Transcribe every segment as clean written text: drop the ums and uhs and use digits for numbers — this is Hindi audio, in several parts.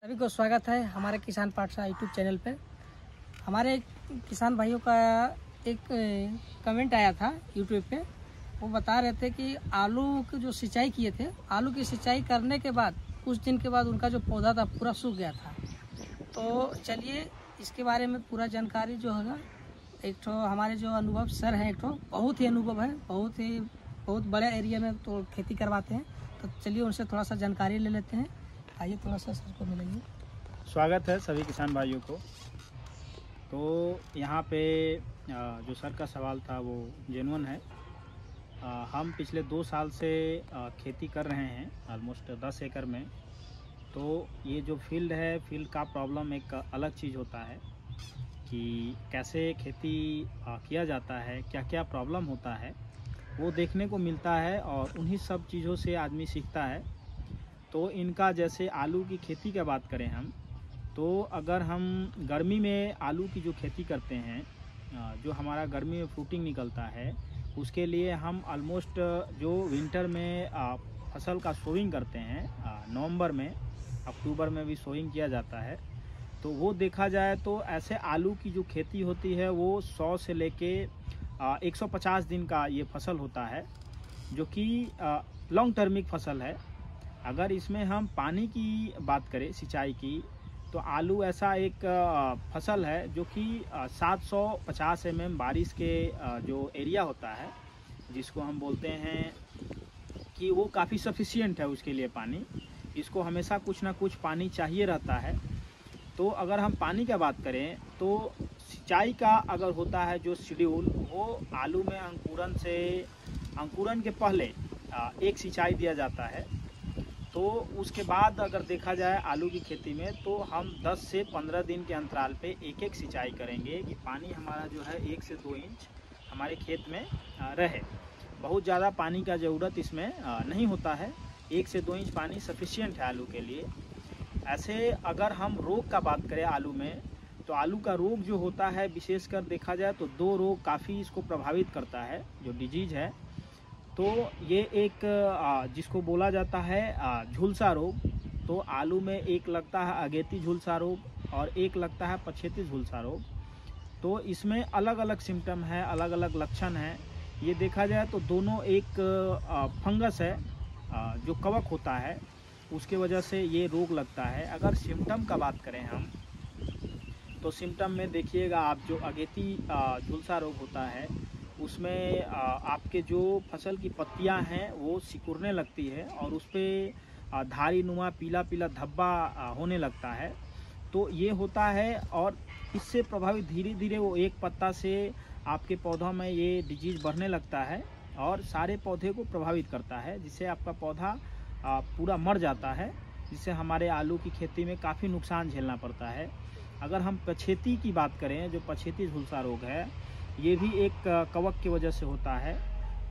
सभी को स्वागत है हमारे किसान पाठशाला यूट्यूब चैनल पे। हमारे किसान भाइयों का एक कमेंट आया था यूट्यूब पे। वो बता रहे थे कि आलू की जो सिंचाई किए थे, आलू की सिंचाई करने के बाद कुछ दिन के बाद उनका जो पौधा था पूरा सूख गया था। तो चलिए इसके बारे में पूरा जानकारी जो होगा, एक तो हमारे जो अनुभव सर हैं, एक तो बहुत ही अनुभव है, बहुत बड़े एरिया में तो खेती करवाते हैं। तो चलिए उनसे थोड़ा सा जानकारी ले लेते हैं। आइए थोड़ा सा सर को मिलेंगे। स्वागत है सभी किसान भाइयों को। तो यहाँ पे जो सर का सवाल था वो जेन्युइन है। हम पिछले 2 साल से खेती कर रहे हैं ऑलमोस्ट 10 एकड़ में। तो ये जो फील्ड है, फील्ड का प्रॉब्लम एक अलग चीज़ होता है कि कैसे खेती किया जाता है, क्या क्या प्रॉब्लम होता है वो देखने को मिलता है और उन्हीं सब चीज़ों से आदमी सीखता है। तो इनका जैसे आलू की खेती की बात करें हम, तो अगर हम गर्मी में आलू की जो खेती करते हैं, जो हमारा गर्मी में फ्रूटिंग निकलता है, उसके लिए हम ऑलमोस्ट जो विंटर में फसल का सोइंग करते हैं, नवंबर में, अक्टूबर में भी सोइंग किया जाता है। तो वो देखा जाए तो ऐसे आलू की जो खेती होती है वो 100 से लेके 150 दिन का ये फसल होता है, जो कि लॉन्ग टर्मिक फसल है। अगर इसमें हम पानी की बात करें, सिंचाई की, तो आलू ऐसा एक फसल है जो कि 750 mm बारिश के जो एरिया होता है, जिसको हम बोलते हैं कि वो काफ़ी सफिशिएंट है उसके लिए पानी। इसको हमेशा कुछ ना कुछ पानी चाहिए रहता है। तो अगर हम पानी की बात करें तो सिंचाई का अगर होता है जो शेड्यूल, वो आलू में अंकुरन के पहले एक सिंचाई दिया जाता है। तो उसके बाद अगर देखा जाए आलू की खेती में, तो हम 10 से 15 दिन के अंतराल पे एक सिंचाई करेंगे कि पानी हमारा जो है 1 से 2 इंच हमारे खेत में रहे। बहुत ज़्यादा पानी का ज़रूरत इसमें नहीं होता है, 1 से 2 इंच पानी सफिशिएंट है आलू के लिए। ऐसे अगर हम रोग का बात करें आलू में, तो आलू का रोग जो होता है विशेषकर देखा जाए तो 2 रोग काफ़ी इसको प्रभावित करता है, जो डिजीज़ है। तो ये एक जिसको बोला जाता है झुलसा रोग। तो आलू में एक लगता है अगेती झुलसा रोग और एक लगता है पछेती झुलसा रोग। तो इसमें अलग अलग सिम्टम है, अलग अलग लक्षण हैं। ये देखा जाए तो दोनों एक फंगस है, जो कवक होता है, उसके वजह से ये रोग लगता है। अगर सिम्टम का बात करें हम, तो सिम्टम में देखिएगा आप, जो अगेती झुलसा रोग होता है उसमें आपके जो फसल की पत्तियां हैं वो सिकुड़ने लगती है और उस पर धारी नुमा पीला पीला धब्बा होने लगता है। तो ये होता है और इससे प्रभावित धीरे धीरे वो एक पत्ता से आपके पौधों में ये डिजीज़ बढ़ने लगता है और सारे पौधे को प्रभावित करता है, जिससे आपका पौधा पूरा मर जाता है, जिससे हमारे आलू की खेती में काफ़ी नुकसान झेलना पड़ता है। अगर हम पछेती की बात करें, जो पछेती झुलसा रोग है, ये भी एक कवक की वजह से होता है।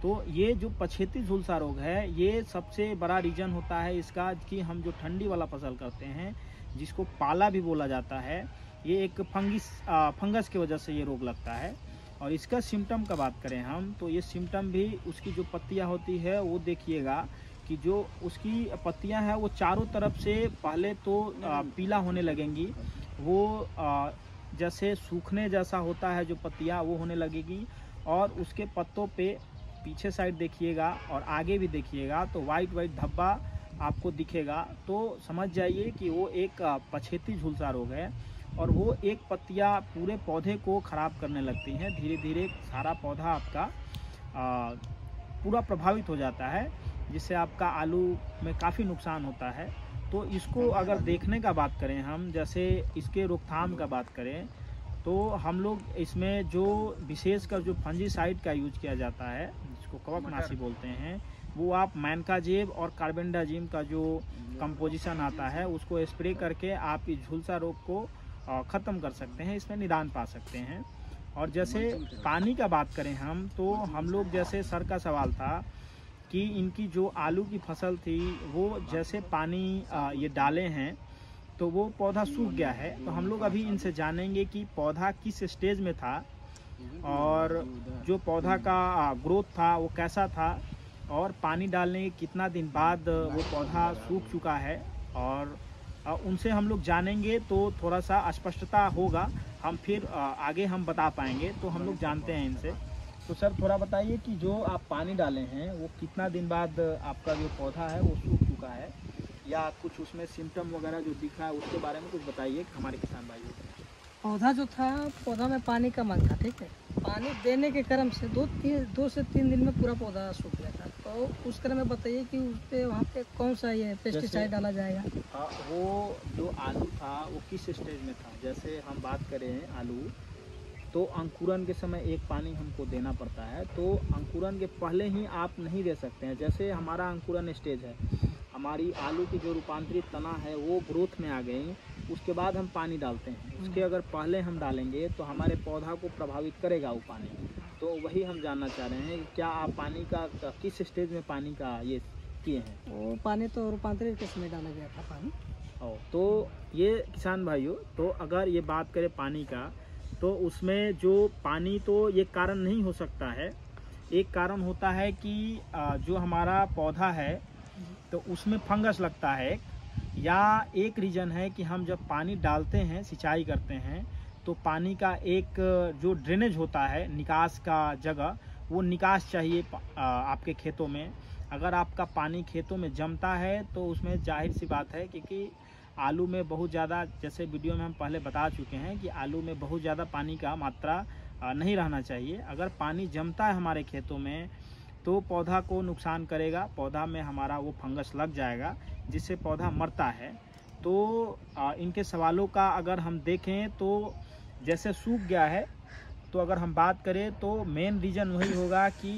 तो ये जो पछेती झुलसा रोग है, ये सबसे बड़ा रीज़न होता है इसका कि हम जो ठंडी वाला फसल करते हैं, जिसको पाला भी बोला जाता है, ये एक फंगस की वजह से ये रोग लगता है। और इसका सिम्टम का बात करें हम, तो ये सिम्टम भी उसकी जो पत्तियां होती है वो देखिएगा कि जो उसकी पत्तियां हैं वो चारों तरफ से पहले तो पीला होने लगेंगी, वो जैसे सूखने जैसा होता है जो पत्तियां, वो होने लगेगी। और उसके पत्तों पे पीछे साइड देखिएगा और आगे भी देखिएगा तो वाइट धब्बा आपको दिखेगा। तो समझ जाइए कि वो एक पछेती झुलसा रोग है और वो एक पत्तियां पूरे पौधे को ख़राब करने लगती हैं। धीरे धीरे सारा पौधा आपका पूरा प्रभावित हो जाता है, जिससे आपका आलू में काफ़ी नुकसान होता है। तो इसको अगर देखने का बात करें हम, जैसे इसके रोकथाम का बात करें, तो हम लोग इसमें जो विशेषकर जो फंजीसाइड का यूज किया जाता है, जिसको कवकनाशी बोलते हैं, वो आप मैनकाजेब और कार्बेंडाजिम का जो कंपोजिशन आता है उसको स्प्रे करके आप इस झुलसा रोग को ख़त्म कर सकते हैं, इसमें निदान पा सकते हैं। और जैसे पानी का बात करें हम, तो हम लोग, जैसे सर का सवाल था कि इनकी जो आलू की फसल थी वो जैसे पानी ये डाले हैं तो वो पौधा सूख गया है। तो हम लोग अभी इनसे जानेंगे कि पौधा किस स्टेज में था और जो पौधा का ग्रोथ था वो कैसा था और पानी डालने के कितना दिन बाद वो पौधा सूख चुका है और उनसे हम लोग जानेंगे तो थोड़ा सा स्पष्टता होगा, हम फिर आगे हम बता पाएंगे। तो हम लोग जानते हैं इनसे। तो सर थोड़ा बताइए कि जो आप पानी डाले हैं वो कितना दिन बाद आपका जो पौधा है वो सूख चुका है, या कुछ उसमें सिम्टम वगैरह जो दिख रहा है उसके बारे में कुछ बताइए हमारे किसान भाइयों को। पौधा जो था, पौधा में पानी कम था, ठीक है। पानी देने के क्रम से 2 से 3 दिन में पूरा पौधा सूख गया था। तो उस क्रम में बताइए कि उस पे वहाँ पे कौन सा ये पेस्टिसाइड डाला जाएगा। वो जो आलू था वो किस स्टेज में था? जैसे हम बात करें आलू, तो अंकुरन के समय एक पानी हमको देना पड़ता है, तो अंकुरन के पहले ही आप नहीं दे सकते हैं। जैसे हमारा अंकुरन स्टेज है, हमारी आलू की जो रूपांतरित तना है वो ग्रोथ में आ गई, उसके बाद हम पानी डालते हैं। उसके अगर पहले हम डालेंगे तो हमारे पौधा को प्रभावित करेगा वो पानी। तो वही हम जानना चाह रहे हैं कि क्या आप पानी का किस स्टेज में पानी का ये किए हैं? वो पानी तो रूपांतरित के समय डाला गया था पानी। तो ये किसान भाइयों, तो अगर ये बात करें पानी का, तो उसमें जो पानी तो ये कारण नहीं हो सकता है। एक कारण होता है कि जो हमारा पौधा है तो उसमें फंगस लगता है, या एक रीज़न है कि हम जब पानी डालते हैं, सिंचाई करते हैं, तो पानी का एक जो ड्रेनेज होता है, निकास का जगह, वो निकास चाहिए आपके खेतों में। अगर आपका पानी खेतों में जमता है तो उसमें जाहिर सी बात है, क्योंकि आलू में बहुत ज़्यादा, जैसे वीडियो में हम पहले बता चुके हैं कि आलू में बहुत ज़्यादा पानी का मात्रा नहीं रहना चाहिए। अगर पानी जमता है हमारे खेतों में तो पौधा को नुकसान करेगा, पौधा में हमारा वो फंगस लग जाएगा जिससे पौधा मरता है। तो इनके सवालों का अगर हम देखें तो जैसे सूख गया है, तो अगर हम बात करें तो मेन रीज़न वही होगा कि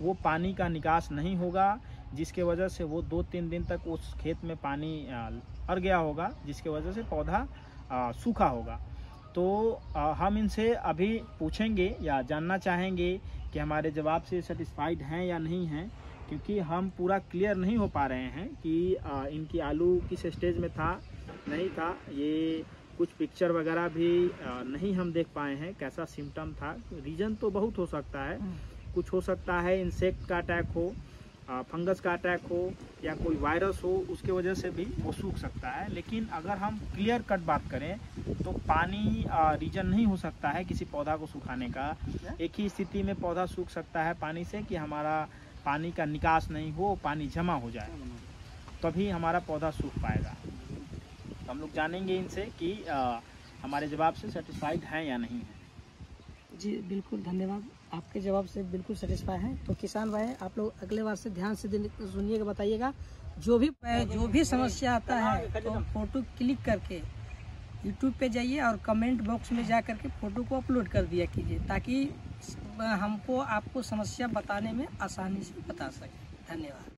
वो पानी का निकास नहीं होगा, जिसके वजह से वो 2-3 दिन तक उस खेत में पानी अड़ गया होगा, जिसके वजह से पौधा सूखा होगा। तो हम इनसे अभी पूछेंगे या जानना चाहेंगे कि हमारे जवाब से सेटिस्फाइड हैं या नहीं हैं, क्योंकि हम पूरा क्लियर नहीं हो पा रहे हैं कि इनकी आलू किस स्टेज में था, नहीं था। ये कुछ पिक्चर वगैरह भी नहीं हम देख पाए हैं कैसा सिम्टम था। रीज़न तो बहुत हो सकता है, कुछ हो सकता है इंसेक्ट का अटैक हो, फंगस का अटैक हो, या कोई वायरस हो, उसके वजह से भी वो सूख सकता है। लेकिन अगर हम क्लियर कट बात करें तो पानी रीज़न नहीं हो सकता है किसी पौधा को सुखाने का। एक ही स्थिति में पौधा सूख सकता है पानी से कि हमारा पानी का निकास नहीं हो, पानी जमा हो जाए, तभी हमारा पौधा सूख पाएगा। तो हम लोग जानेंगे इनसे कि हमारे जवाब से सेटिस्फाइड हैं या नहीं हैं। जी बिल्कुल, धन्यवाद। आपके जवाब से बिल्कुल सेटिस्फाई हैं। तो किसान भाई, आप लोग अगले बार से ध्यान से सुनिएगा, बताइएगा। जो भी समस्या आता है तो फोटो क्लिक करके यूट्यूब पे जाइए और कमेंट बॉक्स में जा करके फ़ोटो को अपलोड कर दिया कीजिए, ताकि हमको आपको समस्या बताने में आसानी से बता सकें। धन्यवाद।